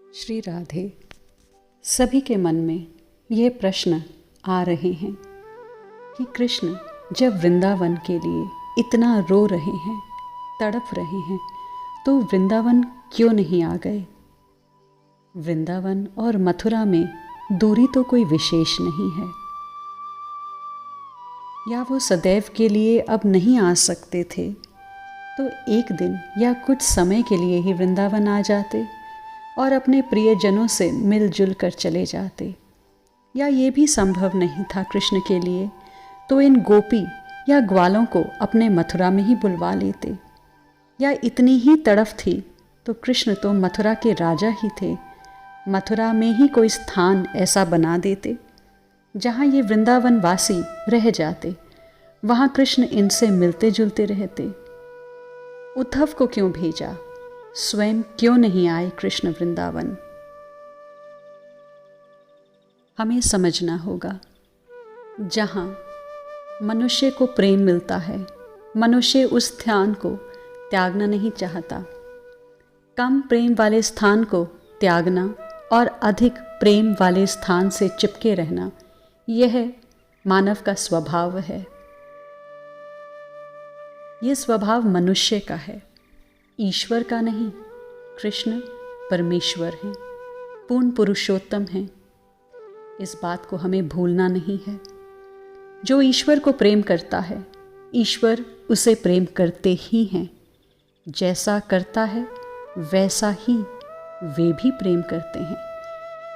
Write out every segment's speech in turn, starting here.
श्री राधे। सभी के मन में यह प्रश्न आ रहे हैं कि कृष्ण जब वृंदावन के लिए इतना रो रहे हैं, तड़प रहे हैं, तो वृंदावन क्यों नहीं आ गए। वृंदावन और मथुरा में दूरी तो कोई विशेष नहीं है, या वो सदैव के लिए अब नहीं आ सकते थे तो एक दिन या कुछ समय के लिए ही वृंदावन आ जाते और अपने प्रियजनों से मिलजुल कर चले जाते। या ये भी संभव नहीं था कृष्ण के लिए तो इन गोपी या ग्वालों को अपने मथुरा में ही बुलवा लेते। या इतनी ही तड़फ थी तो कृष्ण तो मथुरा के राजा ही थे, मथुरा में ही कोई स्थान ऐसा बना देते जहाँ ये वृंदावन वासी रह जाते, वहाँ कृष्ण इनसे मिलते जुलते रहते। उद्धव को क्यों भेजा, स्वयं क्यों नहीं आए कृष्ण वृंदावन। हमें समझना होगा, जहाँ मनुष्य को प्रेम मिलता है, मनुष्य उस स्थान को त्यागना नहीं चाहता। कम प्रेम वाले स्थान को त्यागना और अधिक प्रेम वाले स्थान से चिपके रहना, यह मानव का स्वभाव है। यह स्वभाव मनुष्य का है, ईश्वर का नहीं। कृष्ण परमेश्वर हैं, पूर्ण पुरुषोत्तम हैं। इस बात को हमें भूलना नहीं है। जो ईश्वर को प्रेम करता है, ईश्वर उसे प्रेम करते ही हैं। जैसा करता है वैसा ही वे भी प्रेम करते हैं।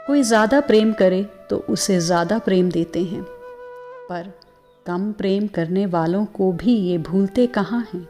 कोई ज़्यादा प्रेम करे तो उसे ज़्यादा प्रेम देते हैं, पर कम प्रेम करने वालों को भी ये भूलते कहाँ हैं।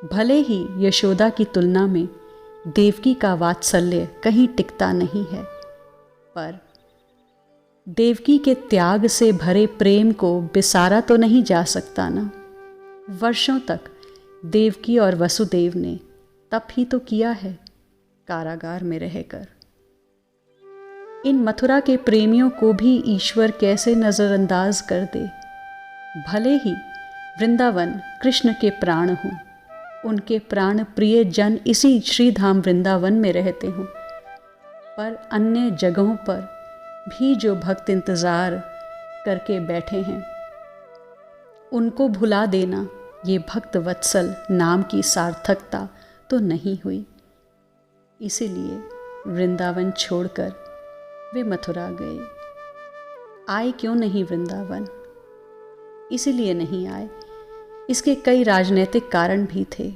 भले ही यशोदा की तुलना में देवकी का वात्सल्य कहीं टिकता नहीं है, पर देवकी के त्याग से भरे प्रेम को बिसारा तो नहीं जा सकता ना। वर्षों तक देवकी और वसुदेव ने तप ही तो किया है, कारागार में रहकर। इन मथुरा के प्रेमियों को भी ईश्वर कैसे नज़रअंदाज कर दे। भले ही वृंदावन कृष्ण के प्राण हों, उनके प्राण प्रिय जन इसी श्रीधाम वृंदावन में रहते हों, पर अन्य जगहों पर भी जो भक्त इंतज़ार करके बैठे हैं, उनको भुला देना ये भक्त वत्सल नाम की सार्थकता तो नहीं हुई। इसीलिए वृंदावन छोड़कर वे मथुरा गए। आए क्यों नहीं वृंदावन? इसीलिए नहीं आए, इसके कई राजनीतिक कारण भी थे।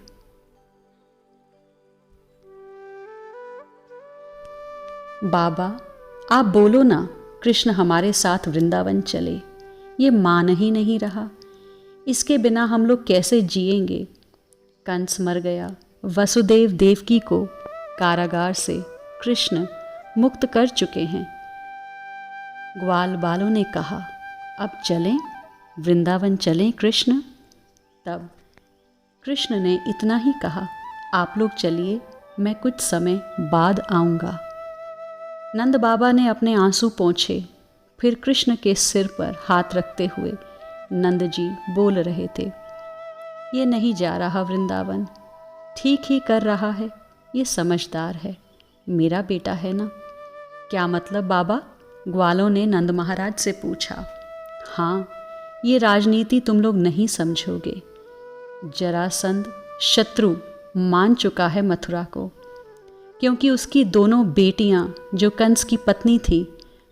बाबा आप बोलो ना, कृष्ण हमारे साथ वृंदावन चले। ये मान ही नहीं रहा, इसके बिना हम लोग कैसे जिएंगे। कंस मर गया, वसुदेव देवकी को कारागार से कृष्ण मुक्त कर चुके हैं। ग्वाल बालों ने कहा, अब चलें, वृंदावन चलें कृष्ण। तब कृष्ण ने इतना ही कहा, आप लोग चलिए, मैं कुछ समय बाद आऊँगा। नंद बाबा ने अपने आंसू पोंछे, फिर कृष्ण के सिर पर हाथ रखते हुए नंद जी बोल रहे थे, ये नहीं जा रहा वृंदावन, ठीक ही कर रहा है, ये समझदार है, मेरा बेटा है ना। क्या मतलब बाबा? ग्वालों ने नंद महाराज से पूछा। हाँ, ये राजनीति तुम लोग नहीं समझोगे। जरासंध शत्रु मान चुका है मथुरा को, क्योंकि उसकी दोनों बेटियां जो कंस की पत्नी थी,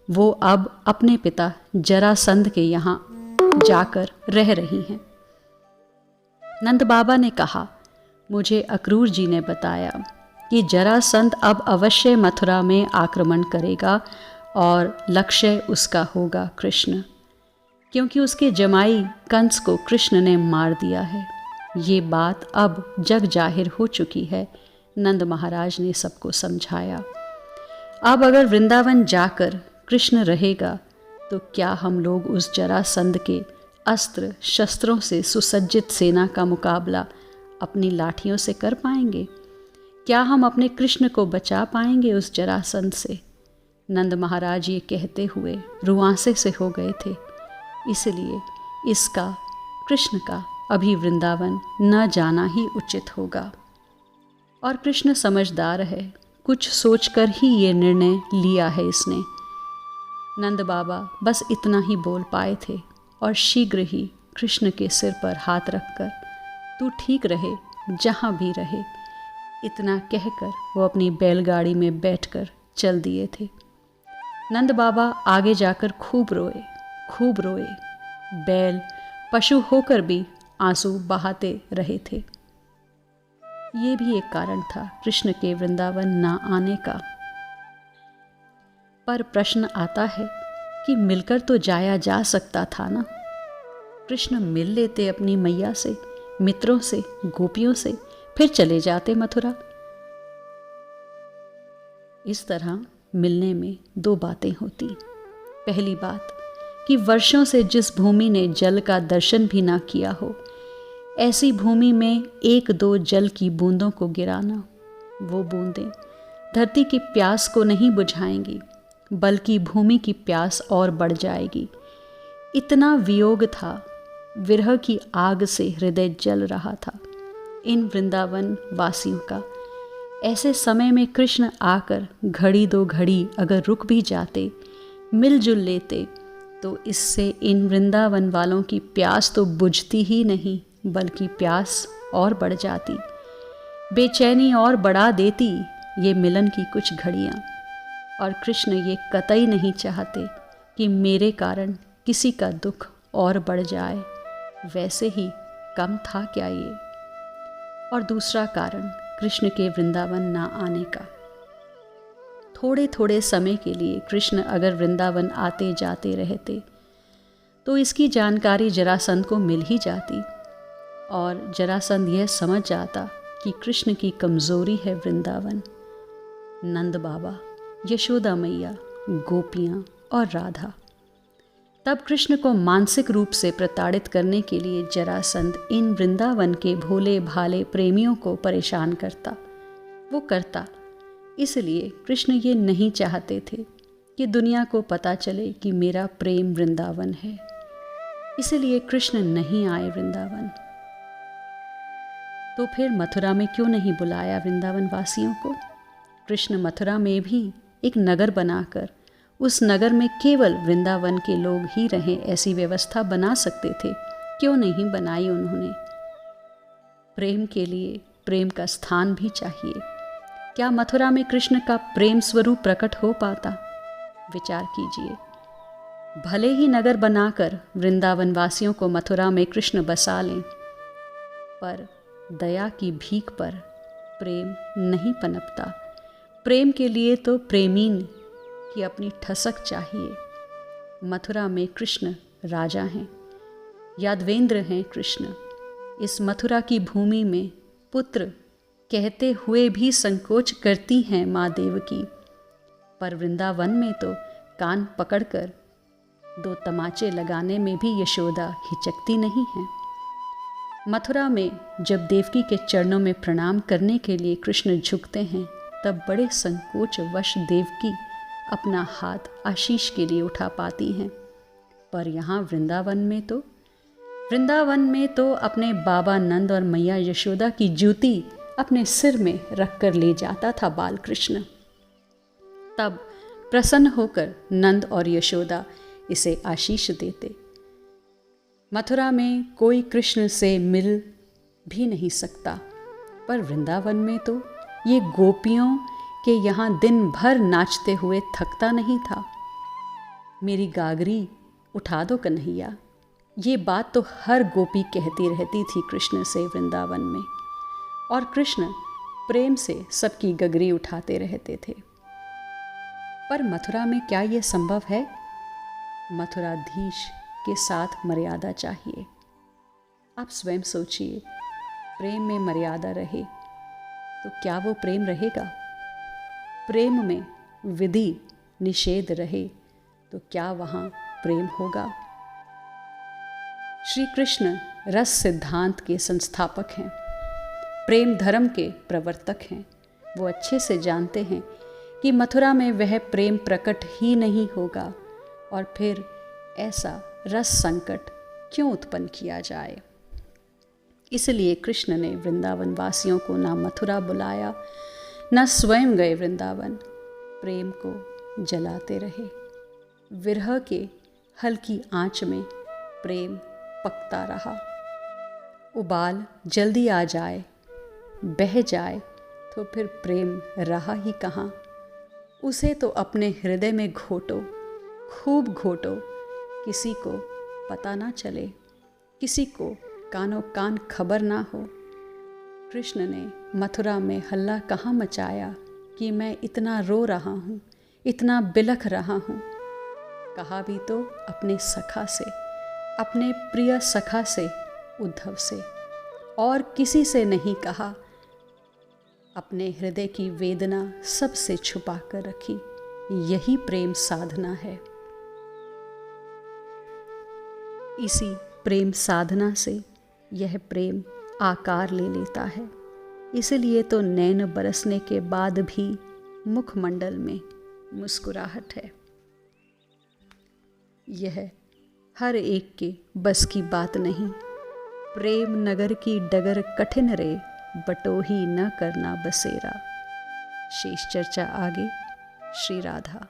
वो अब अपने पिता जरासंध के यहाँ जाकर रह रही हैं। नंद बाबा ने कहा, मुझे अक्रूर जी ने बताया कि जरासंध अब अवश्य मथुरा में आक्रमण करेगा और लक्ष्य उसका होगा कृष्ण, क्योंकि उसके जमाई कंस को कृष्ण ने मार दिया है। ये बात अब जग जाहिर हो चुकी है। नंद महाराज ने सबको समझाया। अब अगर वृंदावन जाकर कृष्ण रहेगा तो क्या हम लोग उस जरासंध के अस्त्र शस्त्रों से सुसज्जित सेना का मुकाबला अपनी लाठियों से कर पाएंगे? क्या हम अपने कृष्ण को बचा पाएंगे उस जरासंध से? नंद महाराज ये कहते हुए रुआंसे से हो गए थे। इसलिए इसका, कृष्ण का अभी वृंदावन न जाना ही उचित होगा। और कृष्ण समझदार है, कुछ सोचकर ही ये निर्णय लिया है इसने। नंद बाबा बस इतना ही बोल पाए थे और शीघ्र ही कृष्ण के सिर पर हाथ रखकर तू ठीक रहे जहाँ भी रहे, इतना कहकर वो अपनी बैलगाड़ी में बैठकर चल दिए थे। नंद बाबा आगे जाकर खूब रोए। बैल पशु होकर भी आंसू बहाते रहे थे। ये भी एक कारण था कृष्ण के वृंदावन ना आने का। पर प्रश्न आता है कि मिलकर तो जाया जा सकता था ना। कृष्ण मिल लेते अपनी मैया से, मित्रों से, गोपियों से, फिर चले जाते मथुरा। इस तरह मिलने में दो बातें होती। पहली बात कि वर्षों से जिस भूमि ने जल का दर्शन भी ना किया हो, ऐसी भूमि में एक दो जल की बूंदों को गिराना, वो बूंदें धरती की प्यास को नहीं बुझाएंगी, बल्कि भूमि की प्यास और बढ़ जाएगी। इतना वियोग था, विरह की आग से हृदय जल रहा था इन वृंदावन वासियों का। ऐसे समय में कृष्ण आकर घड़ी दो घड़ी अगर रुक भी जाते, मिलजुल लेते, तो इससे इन वृंदावन वालों की प्यास तो बुझती ही नहीं, बल्कि प्यास और बढ़ जाती, बेचैनी और बढ़ा देती ये मिलन की कुछ घड़ियाँ। और कृष्ण ये कतई नहीं चाहते कि मेरे कारण किसी का दुख और बढ़ जाए, वैसे ही कम था क्या ये। और दूसरा कारण कृष्ण के वृंदावन ना आने का। थोड़े थोड़े समय के लिए कृष्ण अगर वृंदावन आते जाते रहते तो इसकी जानकारी जरासंध को मिल ही जाती, और जरासंध यह समझ जाता कि कृष्ण की कमज़ोरी है वृंदावन। नंद बाबा, यशोदा मैया, गोपियाँ और राधा। तब कृष्ण को मानसिक रूप से प्रताड़ित करने के लिए जरासंध इन वृंदावन के भोले भाले प्रेमियों को परेशान करता। वो करता इसलिए कृष्ण ये नहीं चाहते थे कि दुनिया को पता चले कि मेरा प्रेम वृंदावन है। इसलिए कृष्ण नहीं आए वृंदावन। तो फिर मथुरा में क्यों नहीं बुलाया वृंदावन वासियों को? कृष्ण मथुरा में भी एक नगर बनाकर उस नगर में केवल वृंदावन के लोग ही रहें, ऐसी व्यवस्था बना सकते थे। क्यों नहीं बनाई उन्होंने? प्रेम के लिए प्रेम का स्थान भी चाहिए। क्या मथुरा में कृष्ण का प्रेम स्वरूप प्रकट हो पाता? विचार कीजिए। भले ही नगर बनाकर वृंदावन वासियों को मथुरा में कृष्ण बसा लें, पर दया की भीख पर प्रेम नहीं पनपता। प्रेम के लिए तो प्रेमीन की अपनी ठसक चाहिए। मथुरा में कृष्ण राजा हैं, यादवेंद्र हैं कृष्ण। इस मथुरा की भूमि में पुत्र कहते हुए भी संकोच करती हैं माँ देवकी, पर वृंदावन में तो कान पकड़कर दो तमाचे लगाने में भी यशोदा हिचकती नहीं है। मथुरा में जब देवकी के चरणों में प्रणाम करने के लिए कृष्ण झुकते हैं, तब बड़े संकोच वश देवकी अपना हाथ आशीष के लिए उठा पाती हैं। पर यहाँ वृंदावन में तो अपने बाबा नंद और मैया यशोदा की जूती अपने सिर में रखकर ले जाता था बाल कृष्ण। तब प्रसन्न होकर नंद और यशोदा इसे आशीष देते। मथुरा में कोई कृष्ण से मिल भी नहीं सकता, पर वृंदावन में तो ये गोपियों के यहाँ दिन भर नाचते हुए थकता नहीं था। मेरी गागरी उठा दो कन्हैया, ये बात तो हर गोपी कहती रहती थी कृष्ण से वृंदावन में, और कृष्ण प्रेम से सबकी गगरी उठाते रहते थे। पर मथुरा में क्या ये संभव है? मथुराधीश के साथ मर्यादा चाहिए। आप स्वयं सोचिए, प्रेम में मर्यादा रहे तो क्या वो प्रेम रहेगा? प्रेम में विधि निषेध रहे तो क्या वहाँ प्रेम होगा? श्री कृष्ण रस सिद्धांत के संस्थापक हैं, प्रेम धर्म के प्रवर्तक हैं। वो अच्छे से जानते हैं कि मथुरा में वह प्रेम प्रकट ही नहीं होगा, और फिर ऐसा रस संकट क्यों उत्पन्न किया जाए। इसलिए कृष्ण ने वृंदावन वासियों को ना मथुरा बुलाया, न स्वयं गए वृंदावन, प्रेम को जलाते रहे। विरह के हल्की आंच में प्रेम पकता रहा। उबाल जल्दी आ जाए, बह जाए तो फिर प्रेम रहा ही कहाँ। उसे तो अपने हृदय में घोटो, खूब घोटो, किसी को पता ना चले, किसी को कानों कान खबर ना हो। कृष्ण ने मथुरा में हल्ला कहाँ मचाया कि मैं इतना रो रहा हूँ, इतना बिलख रहा हूँ। कहा भी तो अपने सखा से, अपने प्रिय सखा से, उद्धव से, और किसी से नहीं कहा। अपने हृदय की वेदना सबसे छुपा कर रखी। यही प्रेम साधना है। इसी प्रेम साधना से यह प्रेम आकार ले लेता है। इसलिए तो नैन बरसने के बाद भी मुखमंडल में मुस्कुराहट है। यह हर एक के बस की बात नहीं। प्रेम नगर की डगर कठिन रे, बटोही न करना बसेरा। शेष चर्चा आगे। श्री राधा।